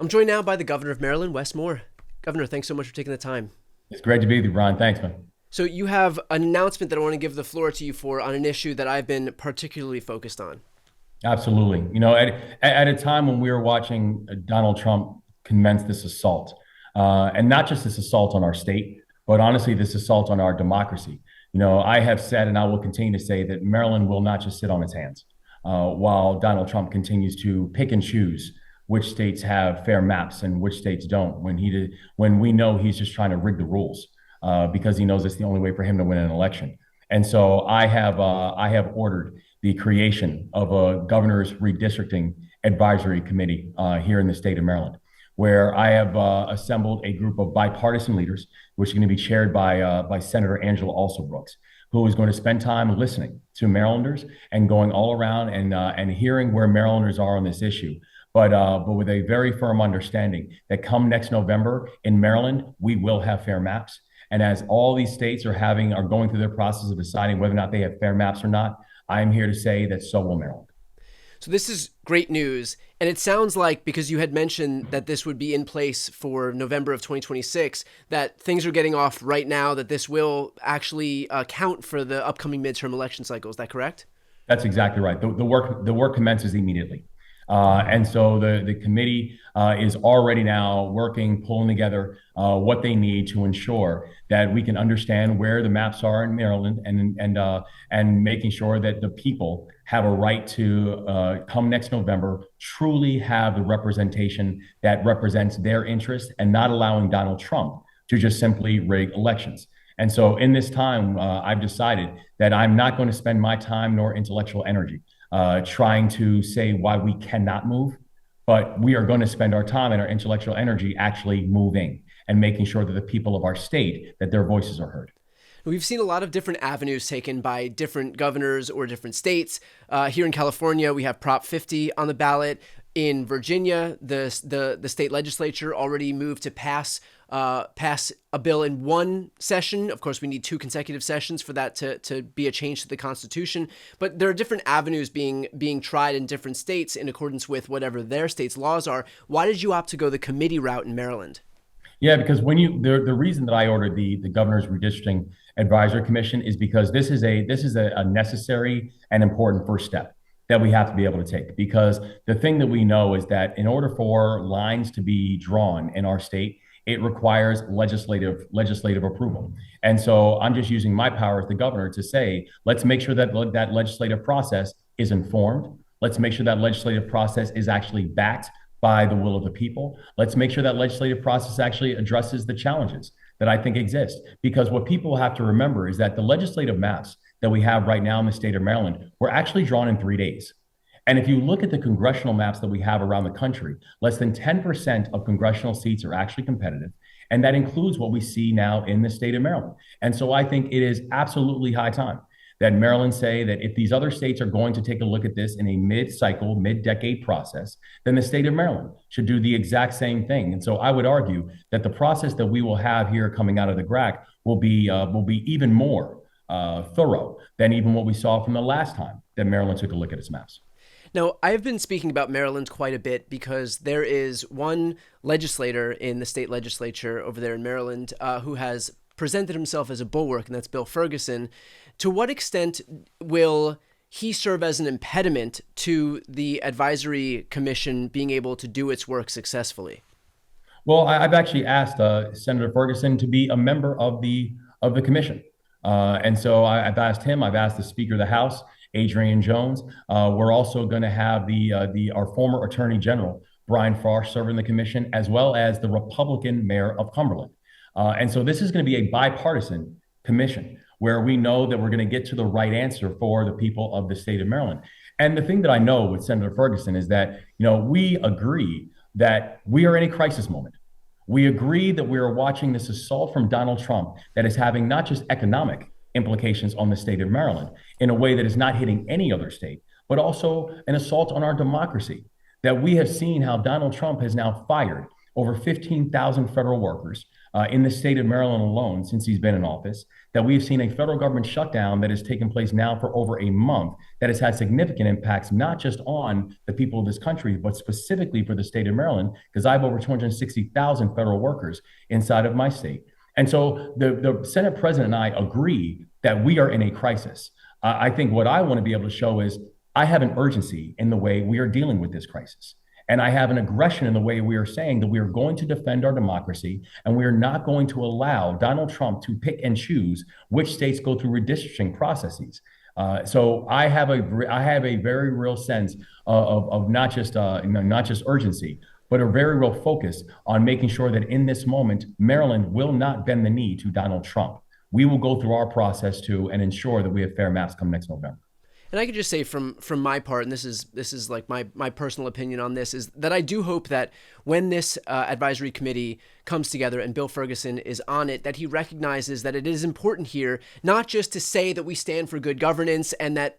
I'm joined now by the governor of Maryland, Wes Moore. Governor, thanks so much for taking the time. It's great to be with you, Brian. Thanks, man. So, you have an announcement that I want to give the floor to you for on an issue that I've been particularly focused on. Absolutely. At a time when we were watching Donald Trump commence this assault, and not just this assault on our state, but honestly, this assault on our democracy. I have said, and I will continue to say that Maryland will not just sit on its hands while Donald Trump continues to pick and choose which states have fair maps and which states don't. When we know he's just trying to rig the rules because he knows it's the only way for him to win an election. And so I have ordered the creation of a governor's redistricting advisory committee here in the state of Maryland, where I have assembled a group of bipartisan leaders, which is going to be chaired by Senator Angela Alsobrooks, who is going to spend time listening to Marylanders and going all around and hearing where Marylanders are on this issue. But with a very firm understanding that come next November in Maryland, we will have fair maps. And as all these states are going through their process of deciding whether or not they have fair maps or not, I'm here to say that so will Maryland. So, this is great news. And it sounds like, because you had mentioned that this would be in place for November of 2026, that things are getting off right now, that this will actually count for the upcoming midterm election cycle. Is that correct? That's exactly right. The work commences immediately. And so the committee is already now working, pulling together what they need to ensure that we can understand where the maps are in Maryland and making sure that the people have a right to come next November, truly have the representation that represents their interests and not allowing Donald Trump to just simply rig elections. And so in this time, I've decided that I'm not going to spend my time nor intellectual energy trying to say why we cannot move, but we are going to spend our time and our intellectual energy actually moving and making sure that the people of our state, that their voices are heard. We've seen a lot of different avenues taken by different governors or different states. Here in California, we have Prop 50 on the ballot. In Virginia, the state legislature already moved to pass a bill in one session. Of course, we need two consecutive sessions for that to be a change to the Constitution. But there are different avenues being tried in different states in accordance with whatever their state's laws are. Why did you opt to go the committee route in Maryland? Yeah, because the reason that I ordered the governor's redistricting advisory commission is because this is a necessary and important first step that we have to be able to take. Because the thing that we know is that in order for lines to be drawn in our state, it requires legislative approval. And so I'm just using my power as the governor to say, let's make sure that that legislative process is informed. Let's make sure that legislative process is actually backed by the will of the people. Let's make sure that legislative process actually addresses the challenges that I think exist. Because what people have to remember is that the legislative maps that we have right now in the state of Maryland were actually drawn in 3 days. And if you look at the congressional maps that we have around the country, less than 10% of congressional seats are actually competitive. And that includes what we see now in the state of Maryland. And so I think it is absolutely high time that Maryland say that if these other states are going to take a look at this in a mid-cycle, mid-decade process, then the state of Maryland should do the exact same thing. And so I would argue that the process that we will have here coming out of the GRAC will be even more thorough than even what we saw from the last time that Maryland took a look at its maps. Now, I've been speaking about Maryland quite a bit because there is one legislator in the state legislature over there in Maryland who has presented himself as a bulwark, and that's Bill Ferguson. To what extent will he serve as an impediment to the advisory commission being able to do its work successfully? Well, I've actually asked Senator Ferguson to be a member of the commission. And so I've asked him, I've asked the Speaker of the House, Adrian Jones. We're also going to have our former Attorney General, Brian Frosh, serving the commission, as well as the Republican mayor of Cumberland. And so this is going to be a bipartisan commission where we know that we're going to get to the right answer for the people of the state of Maryland. And the thing that I know with Senator Ferguson is that, we agree that we are in a crisis moment. We agree that we are watching this assault from Donald Trump that is having not just economic implications on the state of Maryland in a way that is not hitting any other state, but also an assault on our democracy. That we have seen how Donald Trump has now fired over 15,000 federal workers, in the state of Maryland alone, since he's been in office, that we've seen a federal government shutdown that has taken place now for over a month that has had significant impacts, not just on the people of this country, but specifically for the state of Maryland, because I have over 260,000 federal workers inside of my state. And so the Senate president and I agree that we are in a crisis. I think what I want to be able to show is I have an urgency in the way we are dealing with this crisis. And I have an aggression in the way we are saying that we are going to defend our democracy and we are not going to allow Donald Trump to pick and choose which states go through redistricting processes. So I have a very real sense of not just not just urgency, but a very real focus on making sure that in this moment, Maryland will not bend the knee to Donald Trump. We will go through our process too and ensure that we have fair maps come next November. And I could just say from my part, and this is like my personal opinion on this, is that I do hope that when this advisory committee comes together and Bill Ferguson is on it, that he recognizes that it is important here not just to say that we stand for good governance and that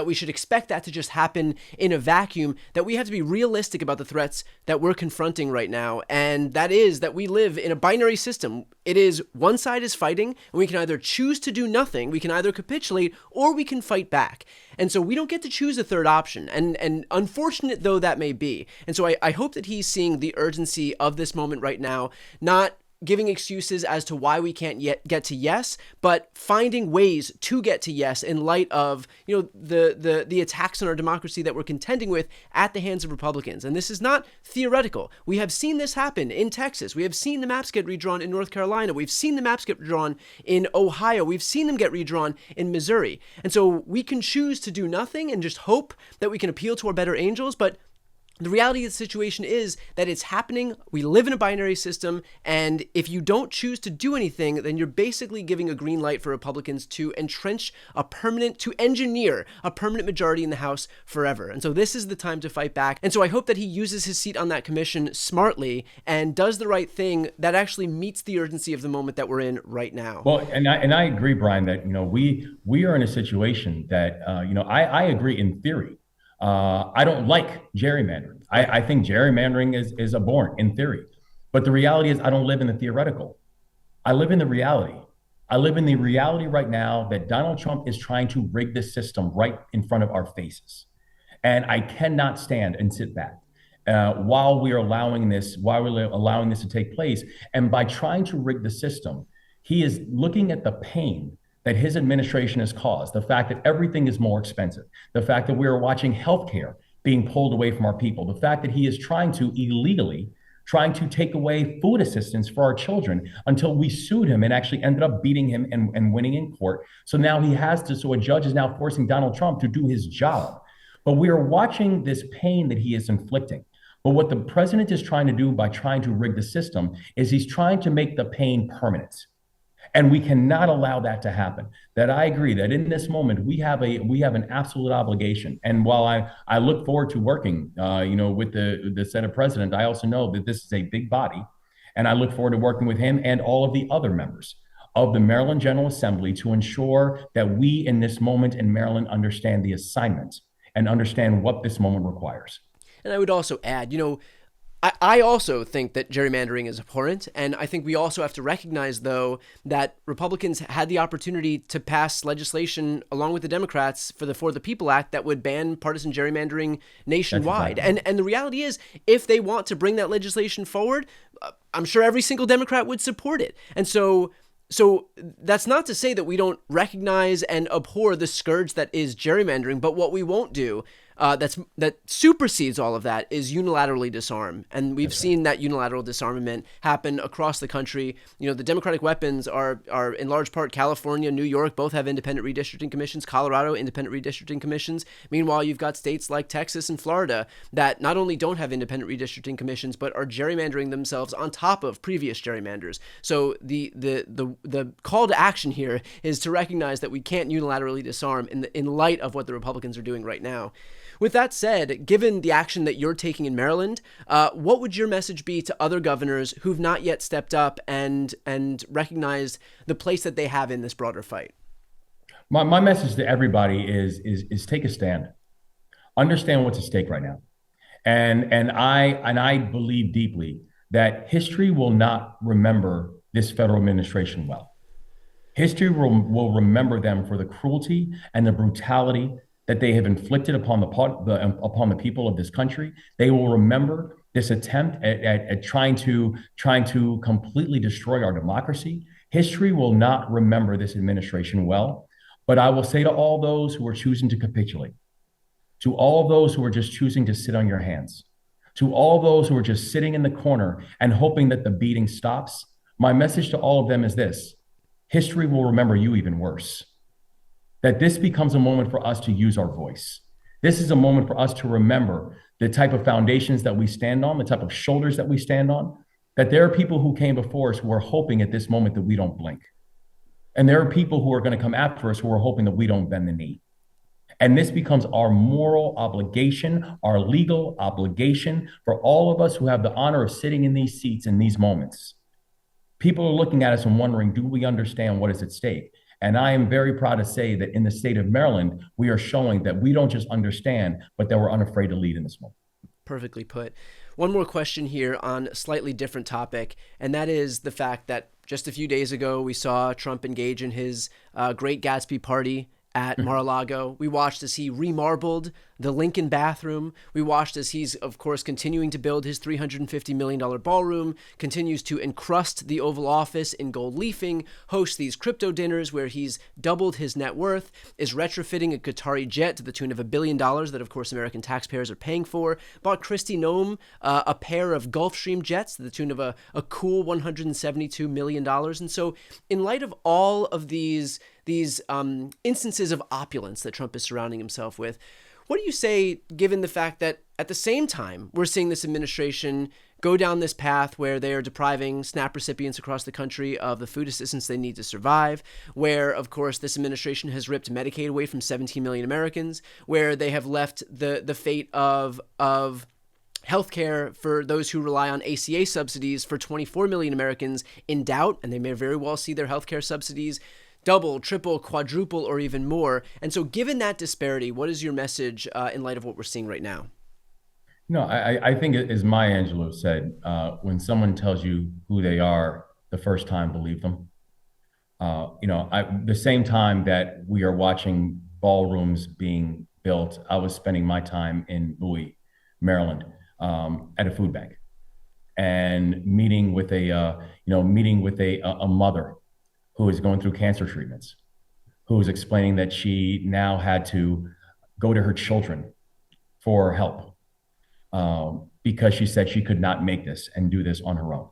we should expect that to just happen in a vacuum, that we have to be realistic about the threats that we're confronting right now. And that is that we live in a binary system. It is one side is fighting, and we can either choose to do nothing, we can either capitulate, or we can fight back. And so we don't get to choose a third option. And unfortunate though that may be. And so I hope that he's seeing the urgency of this moment right now, not giving excuses as to why we can't yet get to yes, but finding ways to get to yes in light of, the attacks on our democracy that we're contending with at the hands of Republicans. And this is not theoretical. We have seen this happen in Texas. We have seen the maps get redrawn in North Carolina. We've seen the maps get redrawn in Ohio. We've seen them get redrawn in Missouri. And so we can choose to do nothing and just hope that we can appeal to our better angels, but the reality of the situation is that it's happening. We live in a binary system, and if you don't choose to do anything, then you're basically giving a green light for Republicans to engineer a permanent majority in the House forever. And so this is the time to fight back. And so I hope that he uses his seat on that commission smartly and does the right thing that actually meets the urgency of the moment that we're in right now. Well, and I agree, Brian, that we are in a situation that I agree in theory. I don't like gerrymandering. I think gerrymandering is abhorrent in theory. But the reality is I don't live in the theoretical. I live in the reality. I live in the reality right now that Donald Trump is trying to rig the system right in front of our faces. And I cannot stand and sit back while we're allowing this to take place. And by trying to rig the system, he is looking at the pain that his administration has caused, the fact that everything is more expensive, the fact that we are watching healthcare being pulled away from our people, the fact that he is trying to take away food assistance for our children until we sued him and actually ended up beating him and winning in court. So now so a judge is now forcing Donald Trump to do his job. But we are watching this pain that he is inflicting. But what the president is trying to do by trying to rig the system is he's trying to make the pain permanent. And we cannot allow that to happen. That I agree that in this moment, we have an absolute obligation. And while I look forward to working, with the Senate president, I also know that this is a big body. And I look forward to working with him and all of the other members of the Maryland General Assembly to ensure that we in this moment in Maryland understand the assignment and understand what this moment requires. And I would also add, I also think that gerrymandering is abhorrent, and I think we also have to recognize, though, that Republicans had the opportunity to pass legislation along with the Democrats for the For the People Act that would ban partisan gerrymandering nationwide. Exactly. And the reality is, if they want to bring that legislation forward, I'm sure every single Democrat would support it. And so that's not to say that we don't recognize and abhor the scourge that is gerrymandering, but what we won't do that supersedes all of that is unilaterally disarm. And we've seen that unilateral disarmament happen across the country. The Democratic weapons are in large part California, New York, both have independent redistricting commissions, Colorado, independent redistricting commissions. Meanwhile, you've got states like Texas and Florida that not only don't have independent redistricting commissions, but are gerrymandering themselves on top of previous gerrymanders. So the call to action here is to recognize that we can't unilaterally disarm in light of what the Republicans are doing right now. With that said, given the action that you're taking in Maryland, what would your message be to other governors who've not yet stepped up and recognized the place that they have in this broader fight? My message to everybody is take a stand. Understand what's at stake right now. And I believe deeply that history will not remember this federal administration well. History will remember them for the cruelty and the brutality that they have inflicted upon upon the people of this country. They will remember this attempt at trying to completely destroy our democracy. History will not remember this administration well. But I will say to all those who are choosing to capitulate, to all those who are just choosing to sit on your hands, to all those who are just sitting in the corner and hoping that the beating stops, my message to all of them is this: history will remember you even worse. That this becomes a moment for us to use our voice. This is a moment for us to remember the type of foundations that we stand on, the type of shoulders that we stand on, that there are people who came before us who are hoping at this moment that we don't blink. And there are people who are going to come after us who are hoping that we don't bend the knee. And this becomes our moral obligation, our legal obligation for all of us who have the honor of sitting in these seats in these moments. People are looking at us and wondering, do we understand what is at stake? And I am very proud to say that in the state of Maryland, we are showing that we don't just understand, but that we're unafraid to lead in this moment. Perfectly put. One more question here on a slightly different topic, and that is the fact that just a few days ago, we saw Trump engage in his Great Gatsby party at Mar-a-Lago. We watched as he remarbled the Lincoln bathroom. We watched as he's, of course, continuing to build his $350 million ballroom, continues to encrust the Oval Office in gold leafing, hosts these crypto dinners where he's doubled his net worth, is retrofitting a Qatari jet to the tune of $1 billion that, of course, American taxpayers are paying for, bought Kristi Noem a pair of Gulfstream jets to the tune of a cool $172 million. And so in light of all of these instances of opulence that Trump is surrounding himself with, what do you say, given the fact that at the same time, we're seeing this administration go down this path where they are depriving SNAP recipients across the country of the food assistance they need to survive, where, of course, this administration has ripped Medicaid away from 17 million Americans, where they have left the fate of healthcare for those who rely on ACA subsidies for 24 million Americans in doubt, and they may very well see their healthcare subsidies double, triple, quadruple, or even more. And so given that disparity, what is your message in light of what we're seeing right now? No, I think, as Maya Angelou said, when someone tells you who they are the first time, believe them. The same time that we are watching ballrooms being built, I was spending my time in Bowie, Maryland, at a food bank, and meeting with a mother who is going through cancer treatments, who is explaining that she now had to go to her children for help because she said she could not make this and do this on her own.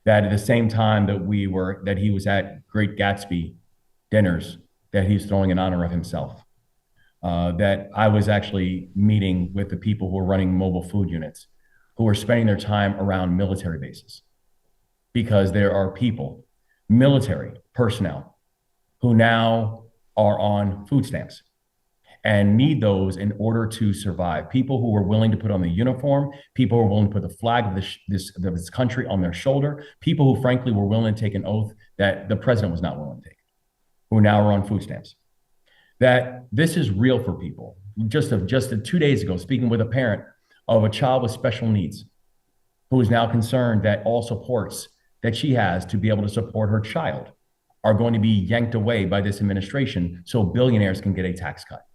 That at the same time that he was at Great Gatsby dinners, that he's throwing in honor of himself. That I was actually meeting with the people who are running mobile food units, who are spending their time around military bases, because there are people, military personnel, who now are on food stamps and need those in order to survive. People who are willing to put on the uniform, people who are willing to put the flag of this country on their shoulder, people who frankly were willing to take an oath that the president was not willing to take, who now are on food stamps. That this is real for people. Just 2 days ago, speaking with a parent of a child with special needs, who is now concerned that all supports that she has to be able to support her child are going to be yanked away by this administration so billionaires can get a tax cut.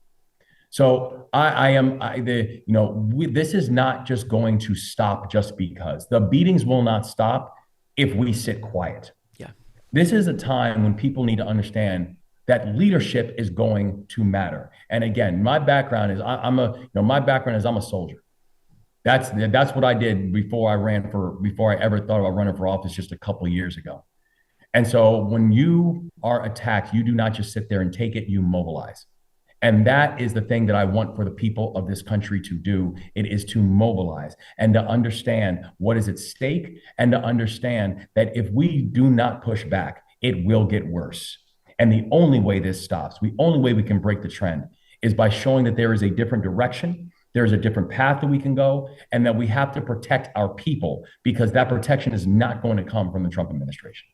So this is not just going to stop just because. The beatings will not stop if we sit quiet. Yeah. This is a time when people need to understand that leadership is going to matter. And again, my background is I'm a soldier. That's what I did before I ever thought about running for office just a couple of years ago. And so when you are attacked, you do not just sit there and take it, you mobilize. And that is the thing that I want for the people of this country to do. It is to mobilize and to understand what is at stake, and to understand that if we do not push back, it will get worse. And the only way this stops, the only way we can break the trend, is by showing that there is a different direction, there is a different path that we can go, and that we have to protect our people, because that protection is not going to come from the Trump administration.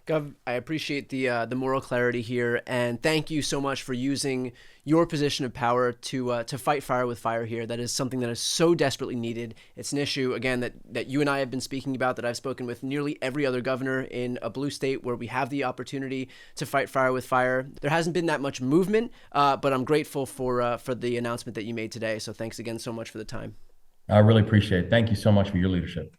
Gov, I appreciate the moral clarity here, and thank you so much for using your position of power to fight fire with fire here. That is something that is so desperately needed. It's an issue, again, that you and I have been speaking about, that I've spoken with nearly every other governor in a blue state where we have the opportunity to fight fire with fire. There hasn't been that much movement, but I'm grateful for the announcement that you made today. So thanks again so much for the time. I really appreciate it. Thank you so much for your leadership.